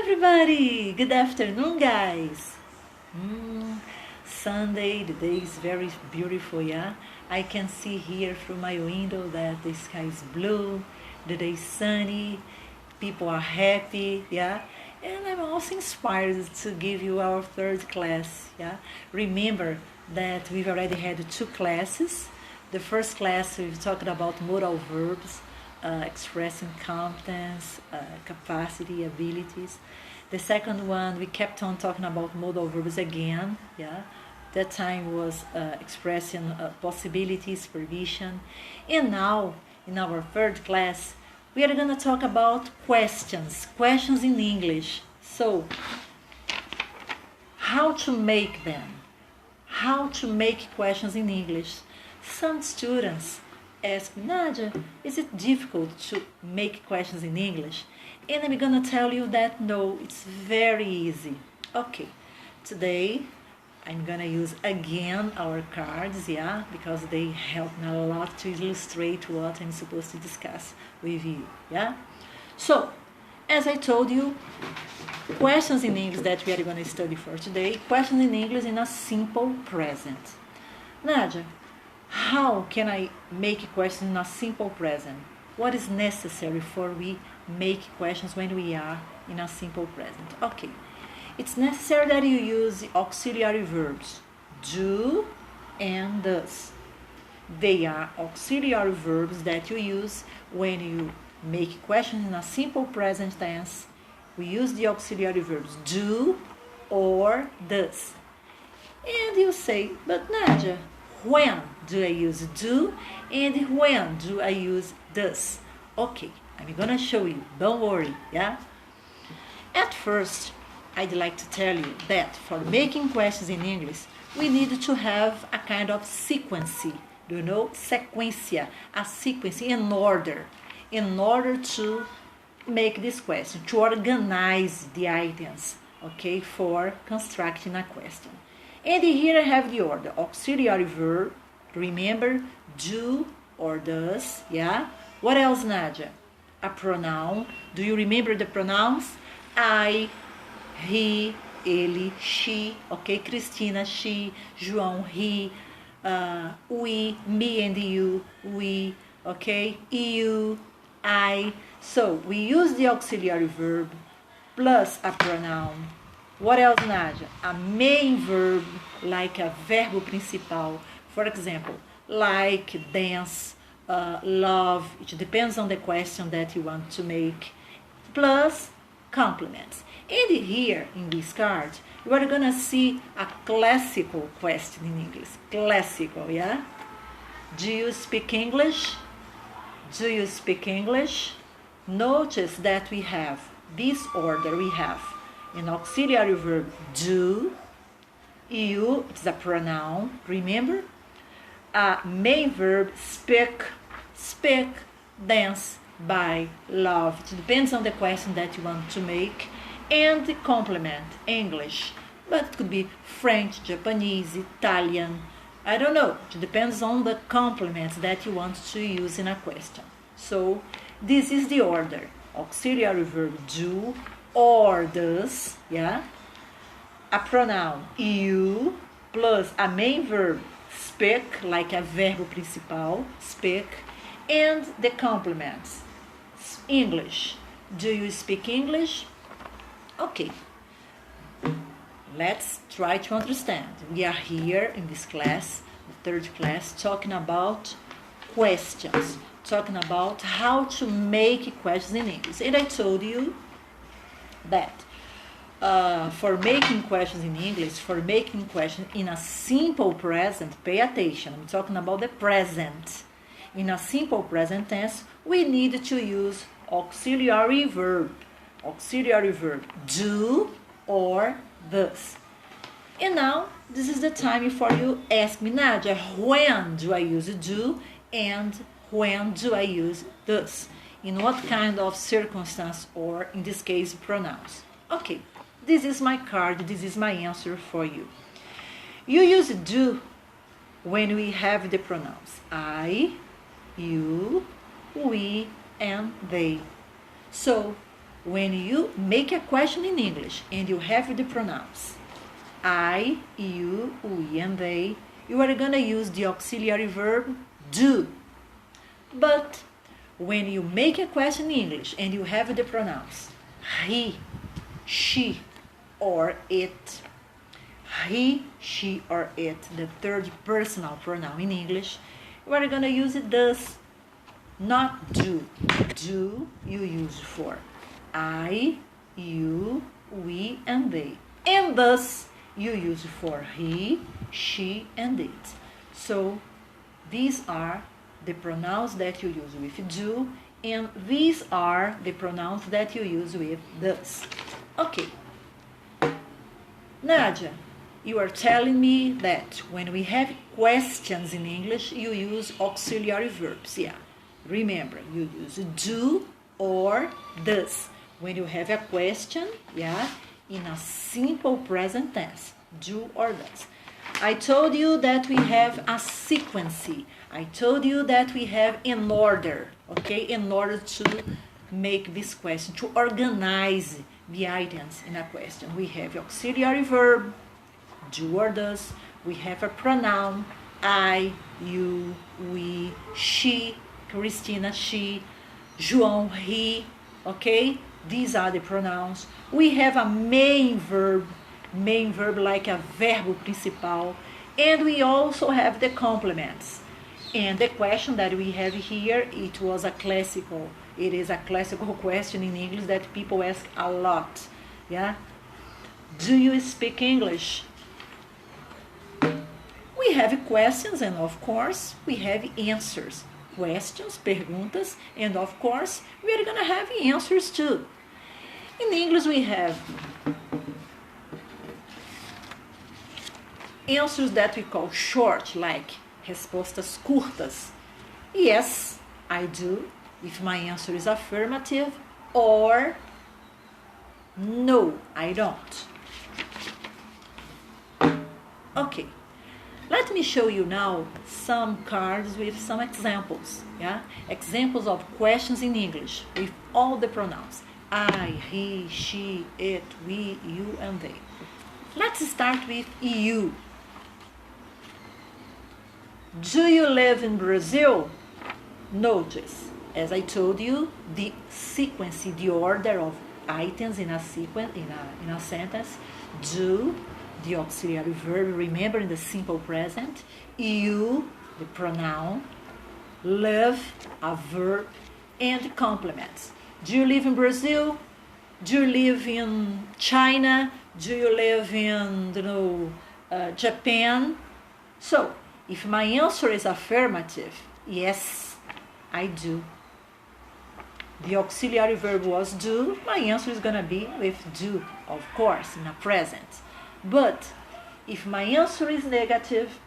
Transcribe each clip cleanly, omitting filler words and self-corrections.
everybody! Good afternoon, guys! Sunday, the day is very beautiful, yeah? I can see here through my window that the sky is blue, the day is sunny, people are happy, yeah? And I'm also inspired to give you our third class, yeah? Remember that we've already had 2 classes. The first class we've talked about modal verbs, expressing competence, capacity, abilities. The second one, we kept on talking about modal verbs again, yeah. That time was expressing possibilities, permission. And now, in our third class, we are going to talk about questions in English. So, how to make them, how to make questions in English. Some students ask, Nádia, is it difficult to make questions in English? And I'm gonna tell you that no, it's very easy. Okay, today I'm gonna use again our cards, yeah, because they help me a lot to illustrate what I'm supposed to discuss with you, yeah? So, as I told you, questions in English that we are gonna study for today, questions in English in a simple present. Nádia, how can I make a question in a simple present? What is necessary for we make questions when we are in a simple present? Okay, it's necessary that you use the auxiliary verbs do and does. They are auxiliary verbs that you use when you make questions in a simple present tense. We use the auxiliary verbs do or does. And you say, but Nádia, when do I use do and when do I use does? Okay, I'm gonna show you, don't worry, yeah? At first, I'd like to tell you that for making questions in English, we need to have a kind of sequence, do you know? Sequência, a sequence in order to make this question, to organize the items, okay, for constructing a question. And here I have the order, auxiliary verb, remember, do or does, yeah? What else, Nádia? A pronoun. Do you remember the pronouns? I, he, ele, she, okay? Cristina, she, João, he, we, me and you, we, okay? You, I. So, we use the auxiliary verb plus a pronoun. What else, Nádia? A main verb, like a verbo principal. For example, like, dance, love. It depends on the question that you want to make. Plus complements. And here, in this card, you are going to see a classical question in English. Classical, yeah? Do you speak English? Do you speak English? Notice that we have this order. We have an auxiliary verb do, you, it's a pronoun, remember? A main verb speak, dance, buy, love. It depends on the question that you want to make. And the complement, English. But it could be French, Japanese, Italian, I don't know. It depends on the complements that you want to use in a question. So, this is the order. Auxiliary verb do or does, yeah? A pronoun you plus a main verb speak, like a verbo principal, speak, and the complements. English. Do you speak English? Okay. Let's try to understand. We are here in this class, the third class, talking about questions, talking about how to make questions in English. And I told you that for making questions in English, for making questions in a simple present, pay attention, I'm talking about the present. In a simple present tense, we need to use auxiliary verb do or does. And now, this is the time for you ask me, Nádia, when do I use do and when do I use does? In what kind of circumstance, or in this case, pronouns? Okay, this is my card, this is my answer for you. You use do when we have the pronouns I, you, we, and they. So, when you make a question in English and you have the pronouns I, you, we, and they, you are going to use the auxiliary verb do. But when you make a question in English and you have the pronouns he, she, or it, he, she, or it, the third personal pronoun in English, you are going to use it does, not do. Do you use for I, you, we, and they. And thus you use for he, she, and it. So these are the pronouns that you use with do, and these are the pronouns that you use with does. Okay. Nadia, you are telling me that when we have questions in English, you use auxiliary verbs. Yeah. Remember, you use do or does. When you have a question, yeah, in a simple present tense, do or does. I told you that we have a sequence. I told you that we have in order, okay, in order to make this question, to organize the items in a question. We have auxiliary verb, do or does. We have a pronoun, I, you, we, she, Cristina, she, João, he, okay? These are the pronouns. We have a main verb like a verbo principal, and we also have the complements. And the question that we have here, it is a classical question in English that people ask a lot. Yeah? Do you speak English? We have questions and of course we have answers. Questions, perguntas, and of course we are going to have answers too. In English we have answers that we call short, like respostas curtas. Yes, I do, if my answer is affirmative, or no, I don't. Okay, let me show you now some cards with some examples. Yeah, examples of questions in English with all the pronouns. I, he, she, it, we, you, and they. Let's start with you. Do you live in Brazil? Notice, as I told you, the sequence, the order of items in a sequence, in a sentence. Do, the auxiliary verb, remember in the simple present. You, the pronoun. Live, a verb, and complements. Do you live in Brazil? Do you live in China? Do you live in, Japan? So, if my answer is affirmative, yes, I do. The auxiliary verb was do. My answer is going to be with do, of course, in a present. But if my answer is negative,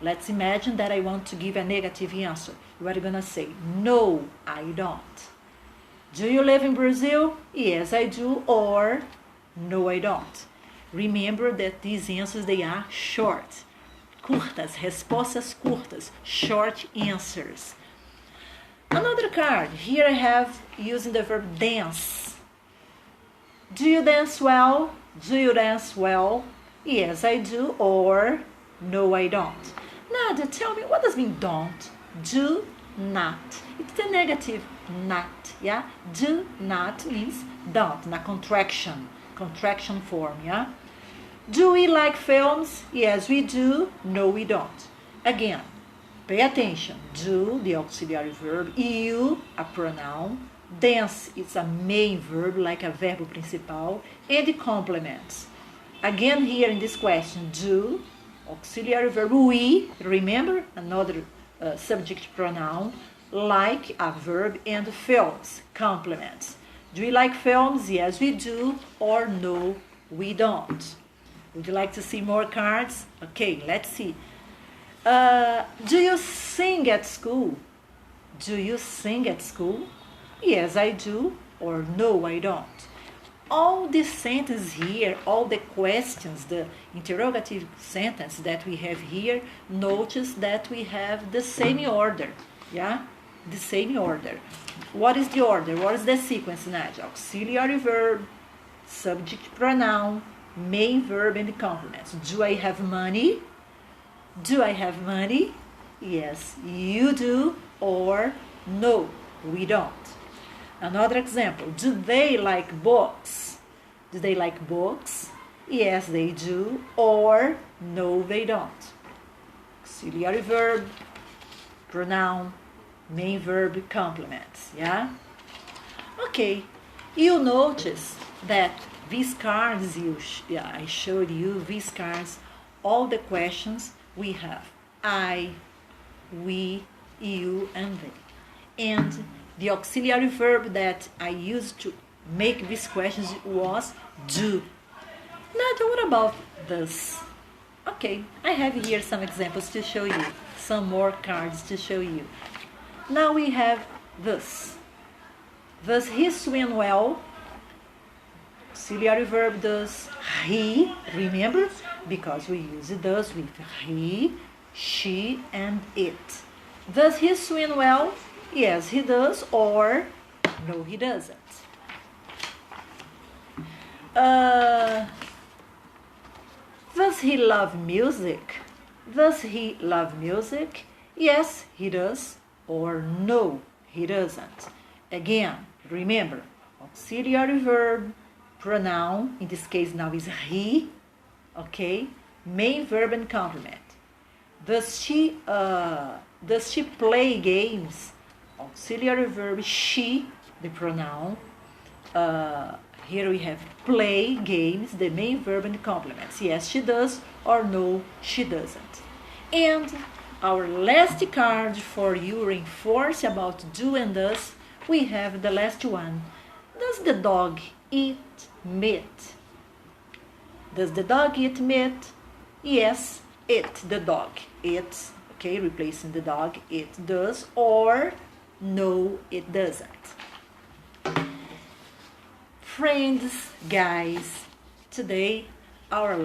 let's imagine that I want to give a negative answer. You are going to say, no, I don't. Do you live in Brazil? Yes, I do. Or, no, I don't. Remember that these answers, they are short. Curtas, respostas curtas, short answers. Another card. Here I have using the verb dance. Do you dance well? Do you dance well? Yes, I do. Or, no, I don't. Nadia, tell me, what does mean don't? Do not. It's the negative not, yeah? Do not means don't, in a contraction form, yeah? Do we like films? Yes, we do. No, we don't. Again, pay attention. Do, the auxiliary verb. You, a pronoun. Dance, it's a main verb, like a verbo principal. And the complements. Again, here in this question, do, auxiliary verb. We, remember, another subject pronoun, like a verb, and films, complements. Do we like films? Yes, we do. Or no, we don't. Would you like to see more cards? Okay, let's see. Do you sing at school? Do you sing at school? Yes, I do. Or no, I don't. All the sentences here, all the questions, the interrogative sentence that we have here, notice that we have the same order. Yeah? the same order. What is the order? What is the sequence, Nadia? Auxiliary verb, subject pronoun, main verb, and the complements. Do I have money? Do I have money? Yes, you do, or no, we don't. Another example, do they like books? Do they like books? Yes, they do, or no, they don't. Auxiliary verb, pronoun, main verb, complements, yeah? Okay, you notice that these cards I showed you, these cards, all the questions we have I, we, you, and they. And the auxiliary verb that I used to make these questions was do. Nadia, what about this? Okay, I have here some examples to show you, some more cards to show you. Now we have this. Does he swim well? Auxiliary verb does. He, remember? Because we use does with he, she, and it. Does he swim well? Yes, he does, or no, he doesn't. Does he love music? Does he love music? Yes, he does, or no, he doesn't. Again, remember, auxiliary verb, pronoun, in this case now is he, okay? Main verb and complement. Does she play games? Auxiliary verb she, the pronoun. Here we have play games, the main verb and complements. Yes, she does, or no, she doesn't. And our last card for you reinforce about do and does, we have the last one. Does the dog eat meat? Does the dog eat meat? Yes, it, the dog. It, okay, replacing the dog, it does, or no, it doesn't. Friends, guys, today our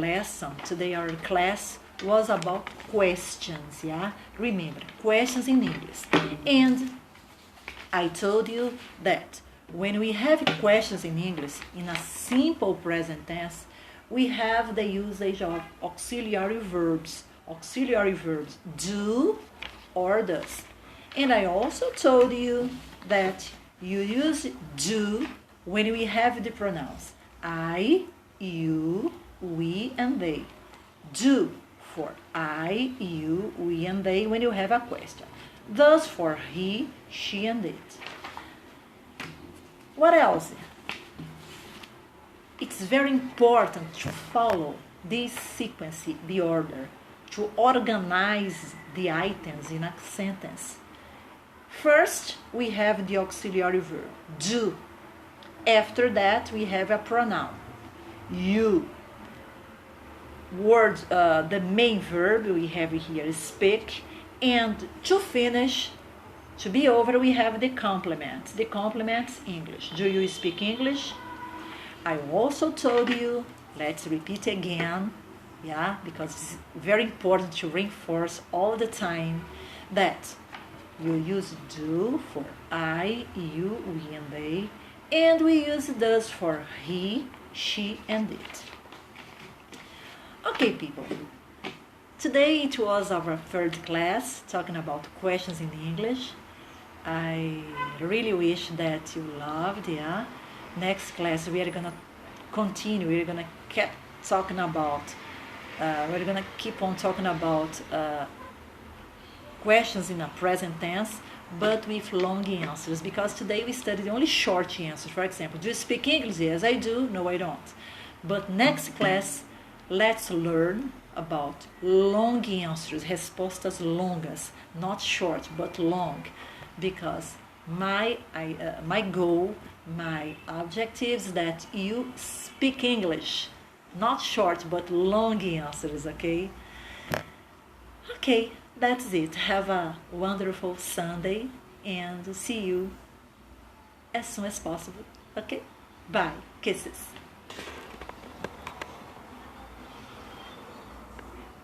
class was about questions, yeah? Remember, questions in English. And I told you that when we have questions in English in a simple present tense, we have the usage of auxiliary verbs. Auxiliary verbs do or does. And I also told you that you use do when we have the pronouns I, you, we, and they. Do for I, you, we, and they when you have a question. Does for he, she, and it. What else? It's very important to follow this sequence, the order, to organize the items in a sentence. First, we have the auxiliary verb, do. After that, we have a pronoun, you. The main verb we have here is speak. And to finish, to be over, we have the complement. The complement's English. Do you speak English? I also told you, let's repeat again, yeah, because it's very important to reinforce all the time that you use do for I, you, we, and they, and we use does for he, she, and it. Okay, people. Today it was our third class talking about questions in English. I really wish that you loved, yeah. Next class we are gonna continue. We're gonna keep talking about. We're gonna keep on talking about questions in a present tense, but with long answers. Because today we studied only short answers. For example, do you speak English? Yes, I do. No, I don't. But next class, let's learn about long answers, respostas longas, not short but long, because my goal, my objective is that you speak English, not short but long answers, okay? Okay, that's it. Have a wonderful Sunday and see you as soon as possible, okay? Bye. Kisses.